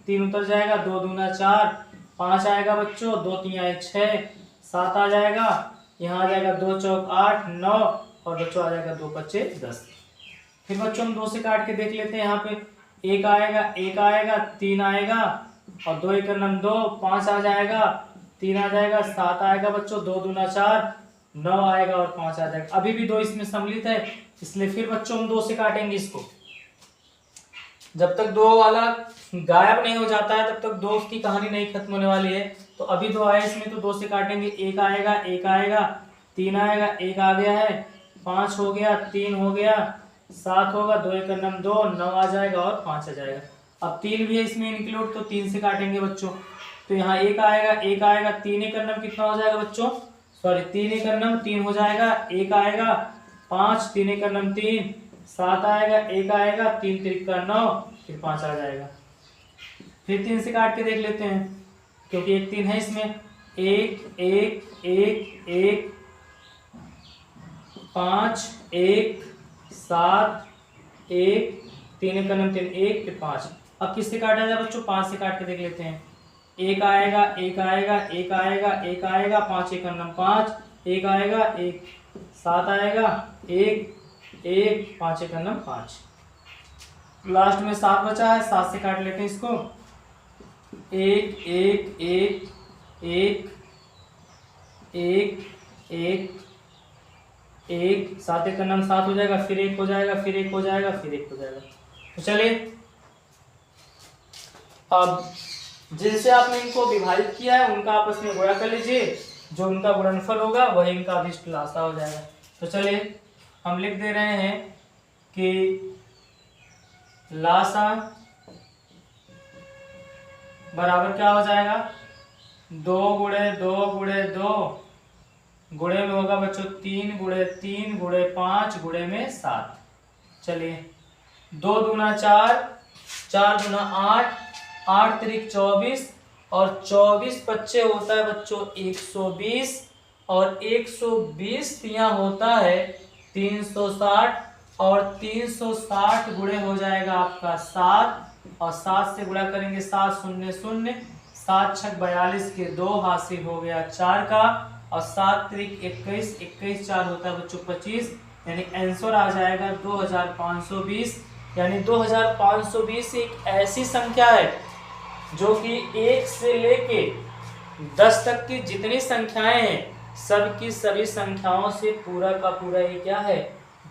3 उतर जाएगा, 2 दूना 4, 5 आएगा बच्चों, 2 3 आए 6, 7 आ जाएगा, यहाँ आ जाएगा 2 चौक 8 9, और बच्चों आ जाएगा 2 पच्चे 10। फिर बच्चों हम 2 से काट के देख लेते हैं। यहाँ पे एक आएगा, एक आएगा, 3 आएगा और 2 एक नम 2, 5 आ जाएगा, 3 आ जाएगा, 7 आएगा बच्चों, 2 दूना 4, 9 आएगा और 5 आ जाएगा। अभी भी 2 इसमें सम्मिलित है, इसलिए फिर बच्चों हम 2 से काटेंगे इसको। जब तक 2 वाला गायब नहीं हो जाता है तब तक 2 की कहानी नहीं खत्म होने वाली है। तो अभी 2 आए इसमें, तो 2 से काटेंगे। एक आएगा, एक आएगा, 3 आएगा, एक आ गया है, 5 हो गया, 3 हो गया, 7 होगा, 2 एक नम 2, 9 आ जाएगा और 5 आ जाएगा। अब 3 भी है इसमें इंक्लूड, तो 3 से काटेंगे बच्चों। तो यहाँ एक आएगा, एक आएगा, 3 एक नम कितना हो जाएगा बच्चों, सॉरी 3 एक नम 3 हो जाएगा, एक आएगा, 5, 3 एक नम 3, 7 आएगा, एक आएगा, 3 तिरिका 9, फिर 5 आ जाएगा। फिर 3 से काट के देख लेते हैं, क्योंकि एक 3 है इसमें। 1 1 1 1 5 1 7 1, 3 एक नम 3, 1 फिर 5। अब किससे काटा जाए बच्चों, 5 से काट के देख लेते हैं। एक आएगा, एक आएगा, एक आएगा, एक आएगा, 5 एक नम 5, एक आएगा, एक 7 आएगा, 1 1 5 एक नम 5। लास्ट में 7 बचा है, 7 से काट लेते हैं इसको। 1 1 1 1 1 1 1, 7 एक नम 7 हो जाएगा, फिर 1 हो जाएगा, फिर 1 हो जाएगा, फिर 1 हो जाएगा। तो चलिए अब जिनसे आपने इनको विभाजित किया है उनका आपस में गुणा कर लीजिए, जो उनका गुणनफल होगा वही इनका अभिष्ट लासा हो जाएगा। तो चलिए हम लिख दे रहे हैं कि लासा बराबर क्या हो जाएगा, 2 गुणे 2 गुणे 2 गुणे में होगा बच्चों 3 गुणे 3 गुणे 5 गुणे में 7। चलिए 2 दूना 4, 4 दूना 8, 8 तिरिक 24 और 24 पच्चे होता है बच्चों 120 और 120 यहाँ होता है 360 और 360 गुणे हो जाएगा आपका 7 और 7 से गुणा करेंगे 7 0 0, 7 छक 42 के 2 हासिल हो गया 4 का और 7 तिरिक 21, 21 4 होता है बच्चों 25, यानी आंसर आ जाएगा 2520। यानी 2520 एक ऐसी संख्या है जो कि 1 से लेके 10 तक की जितनी संख्याएं हैं सब की सभी संख्याओं से पूरा का पूरा ये क्या है,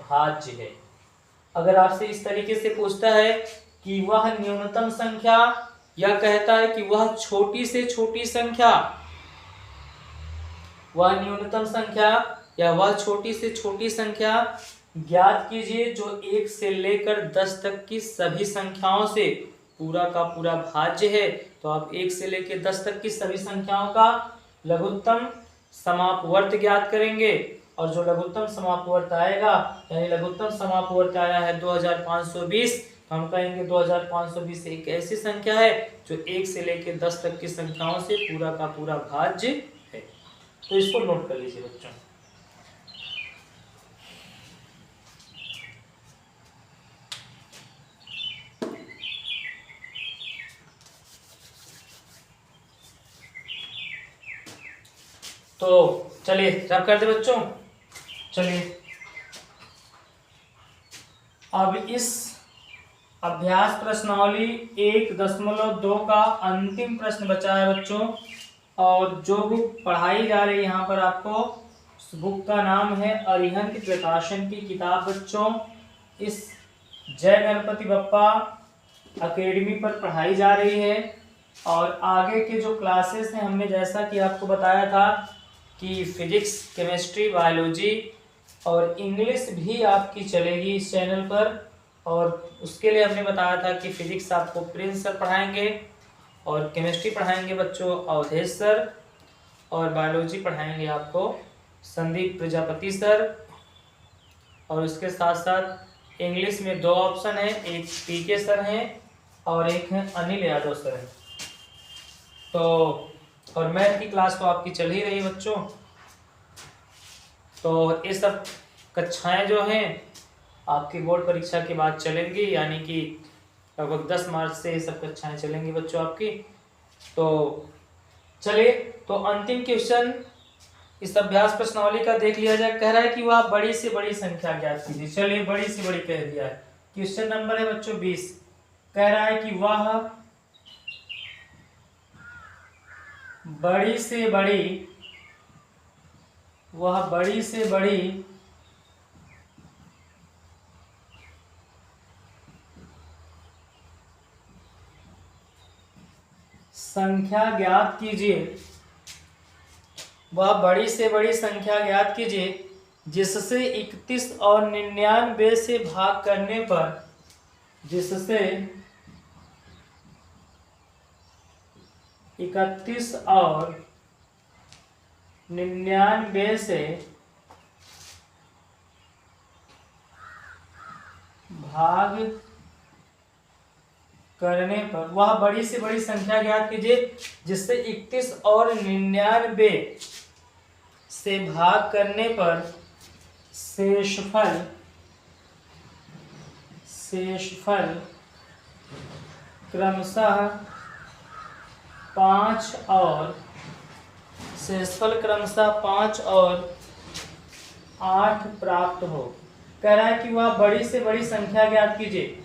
भाज्य है। अगर आपसे इस तरीके से पूछता है कि वह न्यूनतम संख्या या कहता है कि वह छोटी से छोटी संख्या, वह न्यूनतम संख्या या वह छोटी से छोटी संख्या ज्ञात कीजिए जो 1 से लेकर 10 तक की सभी संख्याओं से पूरा का पूरा भाज्य है, तो आप 1 से लेकर 10 तक की सभी संख्याओं का लघुत्तम समापवर्त ज्ञात करेंगे और जो लघुत्तम समापवर्त आएगा, यानी लघुत्तम समापवर्त आया है 2520, तो हम कहेंगे 2520 एक ऐसी संख्या है जो 1 से लेकर 10 तक की संख्याओं से पूरा का पूरा भाज्य है। तो इसको नोट कर लीजिए बच्चों। तो चलिए रब कर दे बच्चों। चलिए अब इस अभ्यास प्रश्नावली 1.2 का अंतिम प्रश्न बचा है बच्चों, और जो बुक पढ़ाई जा रही है यहाँ पर आपको, उस बुक का नाम है अरिहंत प्रकाशन की किताब बच्चों। इस जय गणपति बप्पा एकेडमी पर पढ़ाई जा रही है और आगे के जो क्लासेस हैं हमने जैसा कि आपको बताया था कि फिजिक्स, केमिस्ट्री, बायोलॉजी और इंग्लिश भी आपकी चलेगी इस चैनल पर। और उसके लिए हमने बताया था कि फिजिक्स आपको प्रिंस सर पढ़ाएंगे और केमिस्ट्री पढ़ाएंगे बच्चों अवधेश सर, और बायोलॉजी पढ़ाएंगे आपको संदीप प्रजापति सर। और उसके साथ साथ इंग्लिश में 2 ऑप्शन है, एक पीके सर हैं और एक है अनिल यादव सर हैं। तो और मैथ की क्लास तो आपकी चल ही रही है बच्चों। तो ये सब कक्षाएं जो हैं आपकी बोर्ड परीक्षा के बाद चलेंगी, यानी कि लगभग 10 मार्च से ये सब कक्षाएं चलेंगी बच्चों आपकी। तो चलिए तो अंतिम क्वेश्चन इस अभ्यास प्रश्नावली का देख लिया जाए। कह रहा है कि वह बड़ी से बड़ी संख्या ज्ञात कीजिए। चलिए बड़ी से बड़ी कह दिया है। क्वेश्चन नंबर है बच्चों 20। कह रहा है कि वह बड़ी से बड़ी संख्या ज्ञात कीजिए, वह बड़ी से बड़ी संख्या ज्ञात कीजिए जिससे 31 और 99 से भाग करने पर, जिससे 31 और 99 से भाग करने पर, वह बड़ी से बड़ी संख्या ज्ञात कीजिए जिससे 31 और 99 से भाग करने पर शेषफल क्रमशः 5 और 8 प्राप्त हो। कह रहा है कि वह बड़ी से बड़ी संख्या ज्ञात कीजिए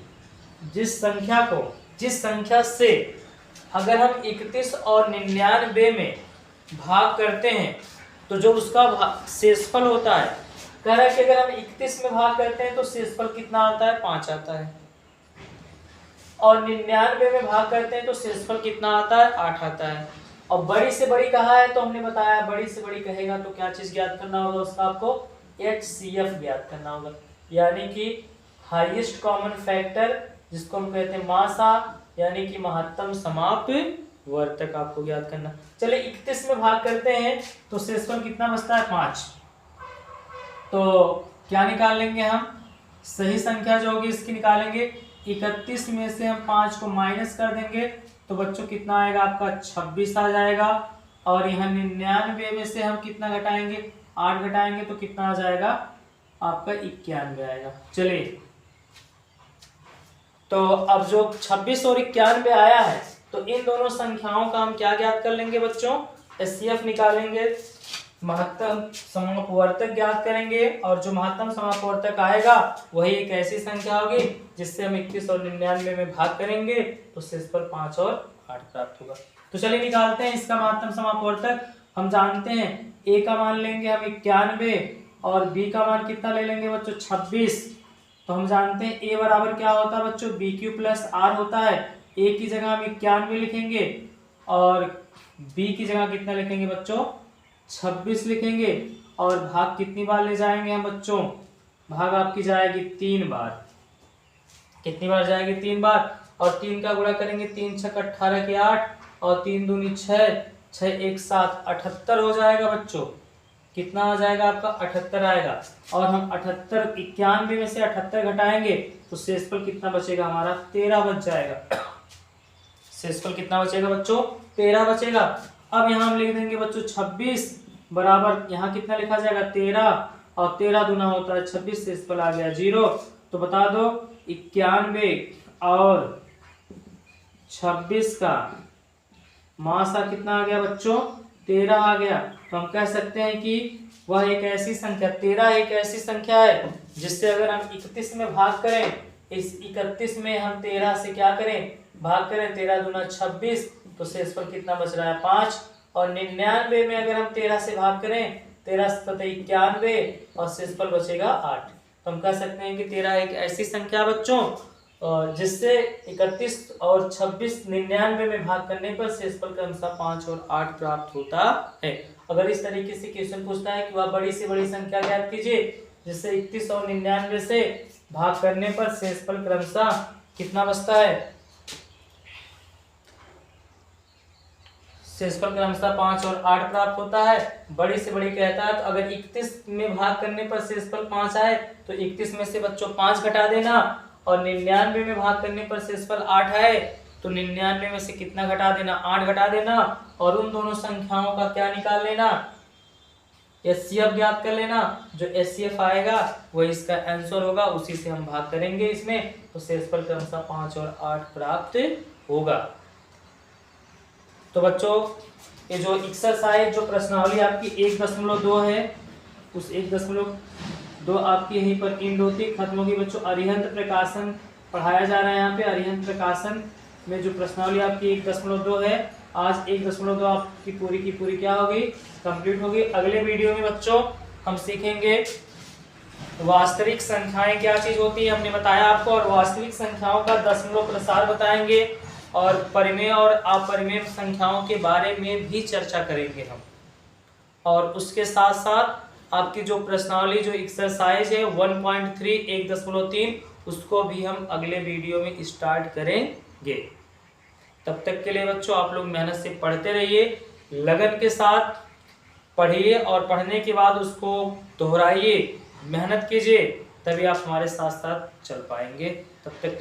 जिस संख्या से अगर हम 31 और 99 में भाग करते हैं तो जो उसका शेषफल होता है, कह रहा है कि अगर हम 31 में भाग करते हैं तो शेषफल कितना आता है, 5 आता है, और 99 में भाग करते हैं तो शेषफल कितना आता है, 8 आता है। और बड़ी से बड़ी कहा है तो हमने बताया बड़ी से बड़ी कहेगा तो क्या चीज ज्ञात करना होगा, उसका आपको HCF ज्ञात करना होगा, यानी कि हाईएस्ट कॉमन फैक्टर, जिसको हम कहते हैं मासा, यानी कि महत्तम समाप्त वर्तक आपको ज्ञात करना। चलिए 31 में भाग करते हैं तो शेषफल कितना बचता है, 5। तो क्या निकाल लेंगे हम, सही संख्या जो होगी इसकी निकालेंगे। 31 में से हम 5 को माइनस कर देंगे तो बच्चों कितना आएगा आपका, 26 आ जाएगा। और यहाँ 99 में से हम कितना घटाएंगे, 8 घटाएंगे तो कितना आ जाएगा आपका, 91 आएगा। चलिए तो अब जो 26 और 91 आया है तो इन दोनों संख्याओं का हम क्या ज्ञात कर लेंगे बच्चों, HCF निकालेंगे, महत्तम समापवर्तक ज्ञात करेंगे। और जो महत्तम समापवर्तक आएगा वही एक ऐसी संख्या होगी जिससे हम 31 और 99 में भाग करेंगे तो शेषफल 5 और 8 प्राप्त होगा। तो चलिए निकालते हैं इसका महत्तम समापवर्तक। हम जानते हैं A का मान लेंगे हम 91 और B का मान कितना ले लेंगे बच्चों, 26। तो हम जानते हैं A बराबर क्या होता है बच्चों, BQ प्लस R होता है। A की जगह हम 91 लिखेंगे और B की जगह कितना लिखेंगे बच्चों, 26 लिखेंगे। और भाग कितनी बार ले जाएंगे हम बच्चों, भाग आपकी जाएगी 3 बार। कितनी बार जाएगी, 3 बार। और 3 का गुणा करेंगे, 3 छक 18 के 8 और 3 दूनी 6, 6 1 7 78 हो जाएगा बच्चों। कितना आ जाएगा आपका, 78 आएगा। और हम 78 91 में से 78 घटाएंगे तो शेषफल कितना बचेगा हमारा, 13 बच जाएगा। शेषफल कितना बचेगा बच्चों, 13 बचेगा। अब यहाँ हम लिख देंगे बच्चों 26 बराबर, यहाँ कितना लिखा जाएगा 13, और 13 दूना होता है 26, शेषफल आ गया 0। तो बता दो 91 और 26 का मासा कितना आ गया बच्चों, 13 आ गया। तो हम कह सकते हैं कि वह एक ऐसी संख्या, 13 एक ऐसी संख्या है जिससे अगर हम 31 में भाग करें, इस 31 में हम 13 से क्या करें, भाग करें, 13 दूना 26, तो शेषफल कितना बच रहा है 5। और 99 में अगर हम 13 से भाग करें, 13 सतह 91 और शेषफल बचेगा 8। तो हम कह सकते हैं कि 13 एक ऐसी संख्या बच्चों जिससे 31 और 26 99 में भाग करने पर शेषफल क्रमशः 5 और 8 प्राप्त होता है। अगर इस तरीके से क्वेश्चन पूछता है कि वह बड़ी से बड़ी संख्या ज्ञात कीजिए जिससे 31 और 99 से भाग करने पर शेषफल क्रमशः कितना बचता है, शेषफल क्रमशः 5 और 8 प्राप्त होता है। बड़ी से बड़ी कहता है तो अगर 31 में भाग करने पर शेषफल 5 आए तो 31 में से बच्चों 5 घटा देना, और 99 में भाग करने पर शेषफल 8 आए तो 99 में से कितना घटा देना, 8 घटा देना। और उन दोनों संख्याओं का क्या निकाल लेना, HCF ज्ञात कर लेना। जो HCF आएगा वही इसका आंसर होगा, उसी से हम भाग करेंगे इसमें, तो शेषफल क्रमशः 5 और 8 प्राप्त होगा। तो बच्चों ये जो एक्सरसाइज जो प्रश्नावली आपकी 1.2 है, उस 1.2 आपकी यहीं पर एंड होती खत्म होगी बच्चों। अरिहंत प्रकाशन पढ़ाया जा रहा है यहाँ पे अरिहंत प्रकाशन में जो प्रश्नावली आपकी 1.2 है। आज 1.2 आपकी पूरी की पूरी क्या होगी, कंप्लीट होगी। अगले वीडियो में बच्चों हम सीखेंगे वास्तविक संख्याएं क्या चीज होती है, हमने बताया आपको, और वास्तविक संख्याओं का दशमलव प्रसार बताएंगे और परिमेय और अपरिमेय संख्याओं के बारे में भी चर्चा करेंगे हम। और उसके साथ साथ आपकी जो प्रश्नावली जो एक्सरसाइज है 1.3 1.3 उसको भी हम अगले वीडियो में स्टार्ट करेंगे। तब तक के लिए बच्चों आप लोग मेहनत से पढ़ते रहिए, लगन के साथ पढ़िए और पढ़ने के बाद उसको दोहराइए, मेहनत कीजिए, तभी आप हमारे साथ साथ चल पाएंगे। तब तक